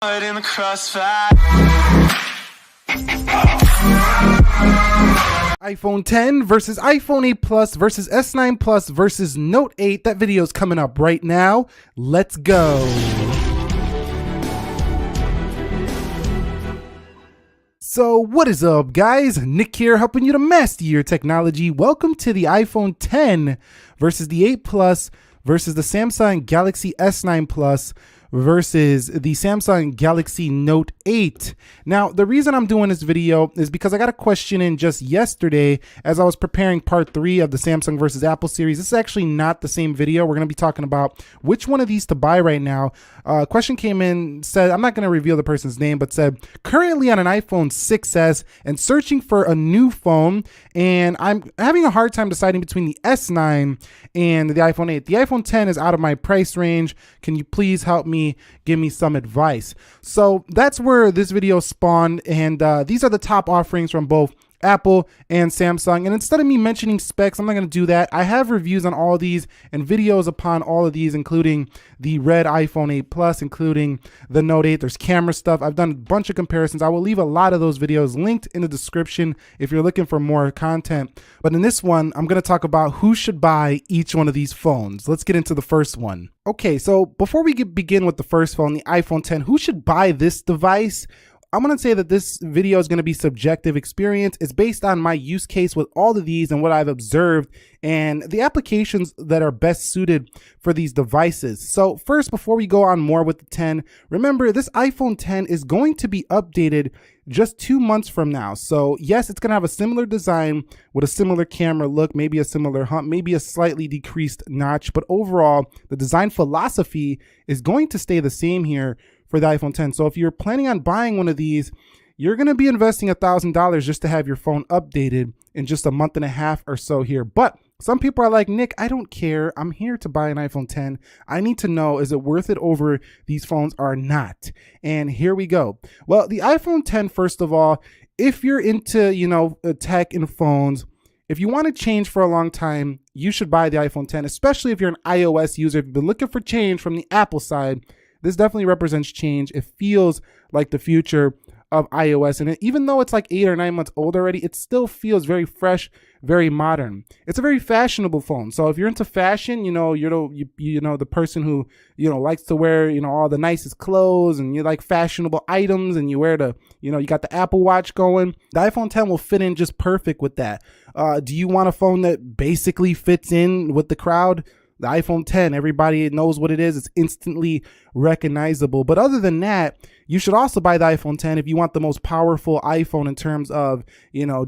in the crossfire. iPhone 10 versus iPhone 8 Plus versus S9 Plus versus Note 8. That video is coming up right now. Let's go. So what is up, guys? Nick here, helping you to master your technology. Welcome to the iPhone 10 versus the 8 Plus versus the Samsung Galaxy S9 Plus versus the Samsung Galaxy Note 8. Now, the reason I'm doing this video is because I got a question in just yesterday as I was preparing part 3 of the Samsung versus Apple series. This is actually not the same video. We're going to be talking about which one of these to buy right now. A question came in, said, I'm not going to reveal the person's name, but said, currently on an iPhone 6s and searching for a new phone, and I'm having a hard time deciding between the S9 and the iPhone 8. The iPhone 10 is out of my price range. Can you please help me, give me some advice? So that's where this video spawned, and these are the top offerings from both Apple and Samsung. And instead of me mentioning specs, I'm not going to do that. I have reviews on all of these and videos upon all of these, including the red iPhone 8 Plus, including the Note 8. There's camera stuff. I've done a bunch of comparisons. I will leave a lot of those videos linked in the description if you're looking for more content. But in this one, I'm going to talk about who should buy each one of these phones. Let's get into the first one. Okay, so before we begin with the first phone, the iPhone 10, who should buy this device? I'm going to say that this video is going to be subjective experience. It's based on my use case with all of these and what I've observed and the applications that are best suited for these devices. So first, before we go on more with the 10, remember this iPhone 10 is going to be updated just 2 months from now. So yes, it's going to have a similar design with a similar camera look, maybe a similar hump, maybe a slightly decreased notch, but overall the design philosophy is going to stay the same here for the iPhone 10. So if you're planning on buying one of these, you're going to be investing $1,000 just to have your phone updated in just a month and a half or so here. But some people are like, Nick, I don't care. I'm here to buy an iPhone 10. I need to know, is it worth it over these phones or not? And here we go. Well, the iPhone 10, first of all, if you're into, tech and phones, if you want to change for a long time, you should buy the iPhone 10, especially if you're an iOS user. If you've been looking for change from the Apple side, this definitely represents change. It feels like the future of iOS. And even though it's like 8 or 9 months old already, it still feels very fresh, very modern. It's a very fashionable phone. So if you're into fashion, you're the person who, likes to wear, all the nicest clothes, and you like fashionable items, and you wear you got the Apple Watch going, the iPhone 10 will fit in just perfect with that. Do you want a phone that basically fits in with the crowd? The iPhone 10, everybody knows what it is. It's instantly recognizable. But other than that, you should also buy the iPhone 10 if you want the most powerful iPhone in terms of,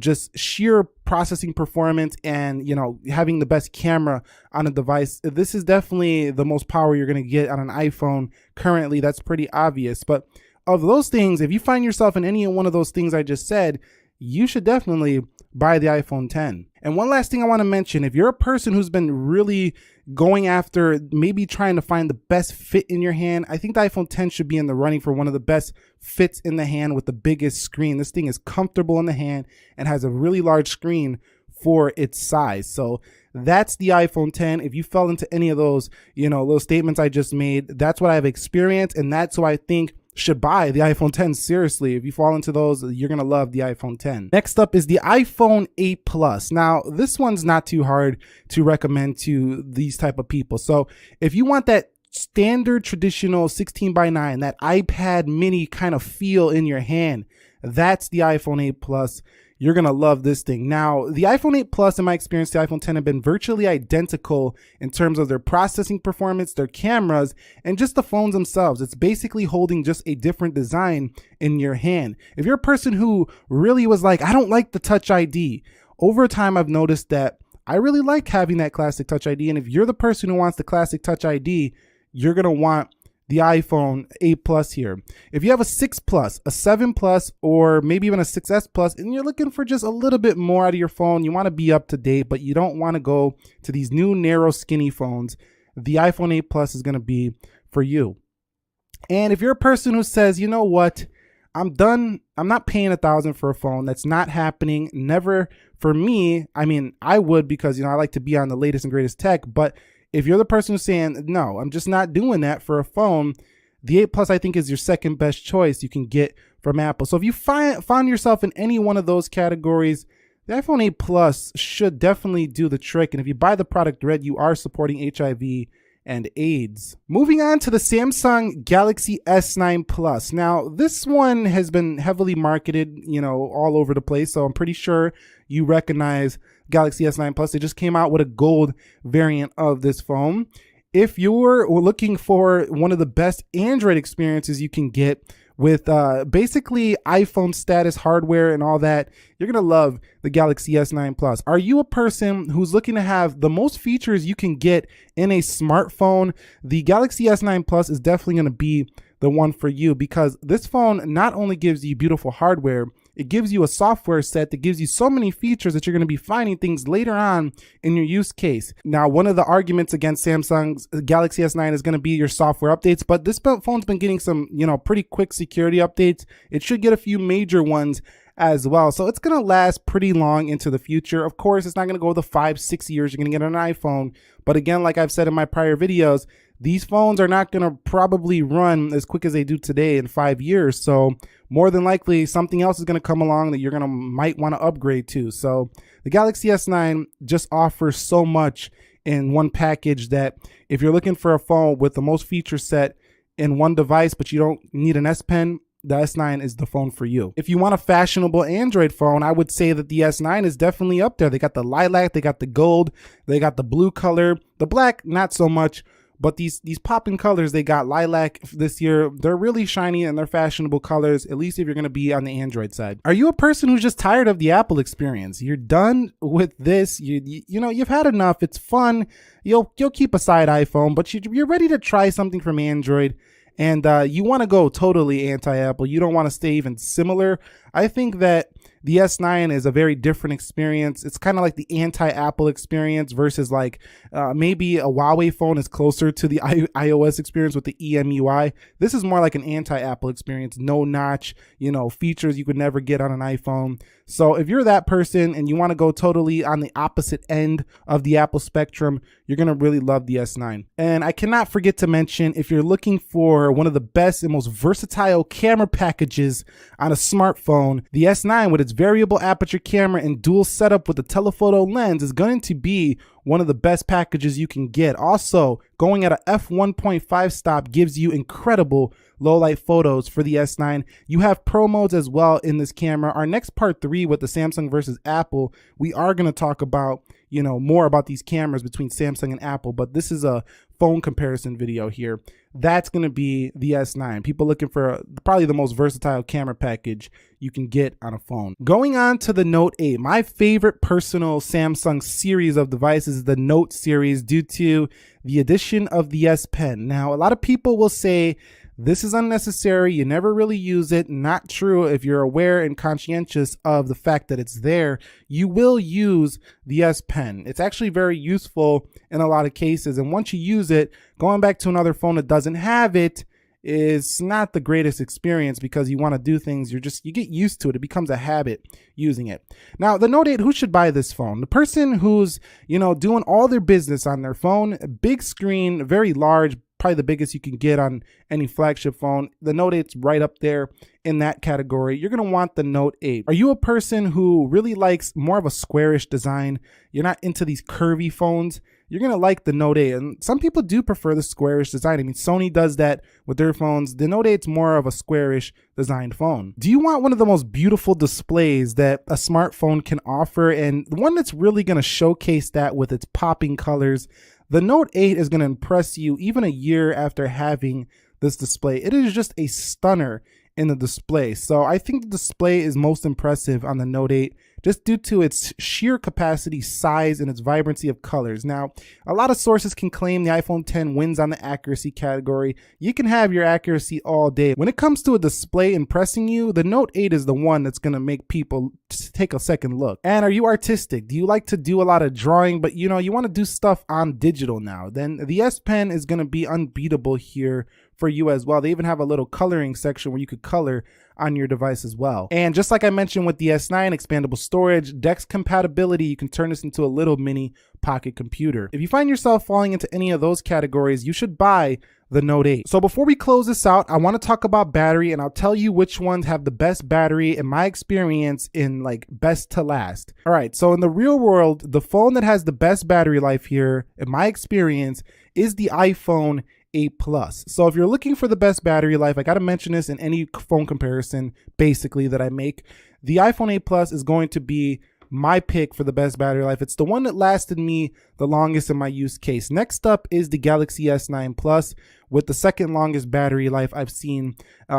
just sheer processing performance and, having the best camera on a device. This is definitely the most power you're going to get on an iPhone currently. That's pretty obvious. But of those things, if you find yourself in any one of those things I just said, you should definitely buy the iPhone 10. And one last thing I want to mention, if you're a person who's been really going after maybe trying to find the best fit in your hand, I think the iPhone 10 should be in the running for one of the best fits in the hand with the biggest screen. This thing is comfortable in the hand and has a really large screen for its size. So that's the iPhone 10. If you fell into any of those, little statements I just made, that's what I've experienced, and that's who I think should buy the iPhone 10. Seriously, if you fall into those, you're gonna love the iPhone 10. Next up is the iPhone 8 Plus. Now, this one's not too hard to recommend to these type of people. So if you want that standard traditional 16:9, that iPad mini kind of feel in your hand, that's the iPhone 8 Plus. You're going to love this thing. Now, the iPhone 8 Plus, in my experience, the iPhone 10 have been virtually identical in terms of their processing performance, their cameras, and just the phones themselves. It's basically holding just a different design in your hand. If you're a person who really was like, I don't like the Touch ID, over time I've noticed that I really like having that classic Touch ID. And if you're the person who wants the classic Touch ID, you're going to want the iPhone 8 Plus here. If you have a 6 Plus, a 7 Plus, or maybe even a 6S Plus, and you're looking for just a little bit more out of your phone, you want to be up to date, but you don't want to go to these new narrow skinny phones, the iPhone 8 Plus is going to be for you. And if you're a person who says, you know what, I'm done, I'm not paying $1,000 for a phone, that's not happening, never for me. I mean, I would, because I like to be on the latest and greatest tech, but if you're the person who's saying, no, I'm just not doing that for a phone, The 8 Plus I think is your second best choice you can get from Apple. So if you found yourself in any one of those categories, the iPhone 8 Plus should definitely do the trick. And if you buy the product red, you are supporting HIV and AIDS. Moving on to the Samsung Galaxy S9 Plus. Now, this one has been heavily marketed, all over the place. So I'm pretty sure you recognize Galaxy S9 Plus. They just came out with a gold variant of this phone. If you're looking for one of the best Android experiences you can get with basically iPhone status hardware and all that, you're gonna love the Galaxy S9 Plus. Are you a person who's looking to have the most features you can get in a smartphone? The Galaxy S9 Plus is definitely gonna be the one for you, because this phone not only gives you beautiful hardware, it gives you a software set that gives you so many features that you're going to be finding things later on in your use case. Now, one of the arguments against Samsung's Galaxy S9 is going to be your software updates, but this phone's been getting some, pretty quick security updates. It should get a few major ones as well. So it's going to last pretty long into the future. Of course, it's not going to go the 5-6 years you're going to get an iPhone. But again, like I've said in my prior videos, these phones are not going to probably run as quick as they do today in 5 years. So more than likely something else is going to come along that you're might want to upgrade to. So the Galaxy S9 just offers so much in one package that if you're looking for a phone with the most feature set in one device, but you don't need an S Pen, the S9 is the phone for you. If you want a fashionable Android phone, I would say that the S9 is definitely up there. They got the lilac, they got the gold, they got the blue color, the black, not so much. But these popping colors, they got lilac this year. They're really shiny and they're fashionable colors, at least if you're going to be on the Android side. Are you a person who's just tired of the Apple experience? You're done with this. You've had enough. It's fun. You'll keep aside iPhone, but you're ready to try something from Android. And you want to go totally anti-Apple. You don't want to stay even similar. I think that the S9 is a very different experience. It's kind of like the anti-Apple experience versus like maybe a Huawei phone is closer to the iOS experience with the EMUI. This is more like an anti-Apple experience. No notch, features you could never get on an iPhone. So if you're that person and you want to go totally on the opposite end of the Apple spectrum, you're going to really love the S9. And I cannot forget to mention, if you're looking for one of the best and most versatile camera packages on a smartphone, the S9 with its variable aperture camera and dual setup with the telephoto lens is going to be one of the best packages you can get. Also, going at a f1.5 stop gives you incredible low light photos for the S9. You have pro modes as well in this camera. Our next part 3 with the Samsung versus Apple, we are going to talk about, more about these cameras between Samsung and Apple, but this is a phone comparison video here. That's going to be the S9. People looking for probably the most versatile camera package you can get on a phone. Going on to the Note 8, my favorite personal Samsung series of devices is the Note series due to the addition of the S Pen. Now, a lot of people will say this is unnecessary, you never really use it. Not true. If you're aware and conscientious of the fact that it's there, you will use the S Pen. It's actually very useful in a lot of cases. And once you use it, going back to another phone that doesn't have it is not the greatest experience, because you want to do things, you get used to it. It becomes a habit using it. Now, the Note 8, who should buy this phone? The person who's, doing all their business on their phone, big screen, very large, probably the biggest you can get on any flagship phone. The Note 8's right up there in that category. You're going to want the Note 8. Are you a person who really likes more of a squarish design? You're not into these curvy phones? You're going to like the Note 8. And some people do prefer the squarish design. I mean, Sony does that with their phones. The Note 8's more of a squarish designed phone. Do you want one of the most beautiful displays that a smartphone can offer, and the one that's really going to showcase that with its popping colors? The Note 8 is going to impress you even a year after having this display. It is just a stunner in the display. So I think the display is most impressive on the Note 8 just due to its sheer capacity, size, and its vibrancy of colors. Now, a lot of sources can claim the iPhone X wins on the accuracy category. You can have your accuracy all day. When it comes to a display impressing you, the Note 8 is the one that's going to make people take a second look. And are you artistic? Do you like to do a lot of drawing, but you want to do stuff on digital now? Then the S Pen is going to be unbeatable here for you as well. They even have a little coloring section where you could color on your device as well. And just like I mentioned with the S9, expandable storage, DeX compatibility, you can turn this into a little mini pocket computer. If you find yourself falling into any of those categories, you should buy the Note 8. So before we close this out, I want to talk about battery, and I'll tell you which ones have the best battery in my experience, in like best to last. All right, so in the real world, the phone that has the best battery life here in my experience is the iPhone 8 Plus. So if you're looking for the best battery life, I got to mention this in any phone comparison basically that I make. The iPhone 8 Plus is going to be my pick for the best battery life. It's the one that lasted me the longest in my use case. Next up is the Galaxy S9 Plus with the second longest battery life I've seen,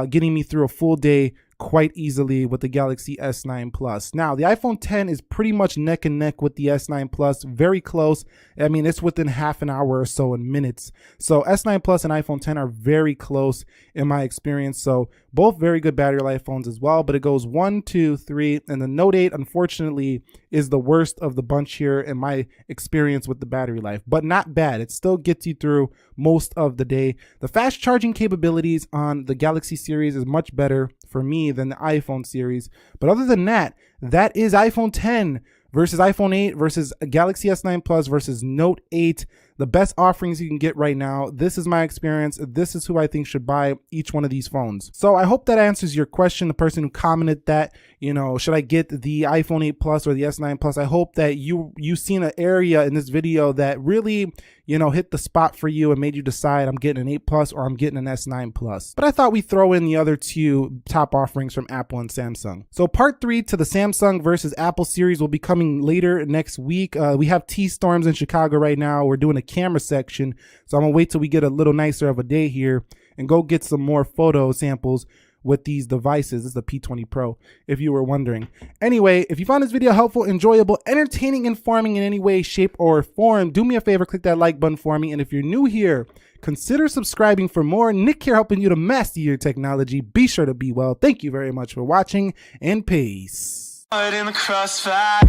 getting me through a full day quite easily with the Galaxy S9 Plus. Now, the iPhone 10 is pretty much neck and neck with the S9 Plus, very close. I mean, it's within half an hour or so in minutes. So S9 Plus and iPhone 10 are very close in my experience. So both very good battery life phones as well, but it goes 1, 2, 3, and the Note 8, unfortunately, is the worst of the bunch here in my experience with the battery life, but not bad. It still gets you through most of the day. The fast charging capabilities on the Galaxy series is much better for me than the iPhone series. But other than that, that is iPhone 10 versus iPhone 8 versus Galaxy S9 Plus versus Note 8. The best offerings you can get right now. This is my experience. This is who I think should buy each one of these phones. So I hope that answers your question. The person who commented that, you know, should I get the iPhone 8 Plus or the S9 Plus? I hope that you seen an area in this video that really, you know, hit the spot for you and made you decide I'm getting an 8 Plus or I'm getting an S9 Plus. But I thought we'd throw in the other two top offerings from Apple and Samsung. So part 3 to the Samsung versus Apple series will be coming later next week. We have T-storms in Chicago right now. We're doing a camera section, so I'm gonna wait till we get a little nicer of a day here and go get some more photo samples with these devices. This is the P20 Pro, if you were wondering. Anyway, if you found this video helpful, enjoyable, entertaining, informing in any way, shape, or form, do me a favor, click that like button for me. And if you're new here, consider subscribing for more. Nick here, helping you to master your technology. Be sure to be well. Thank you very much for watching, and peace. In the crossfire.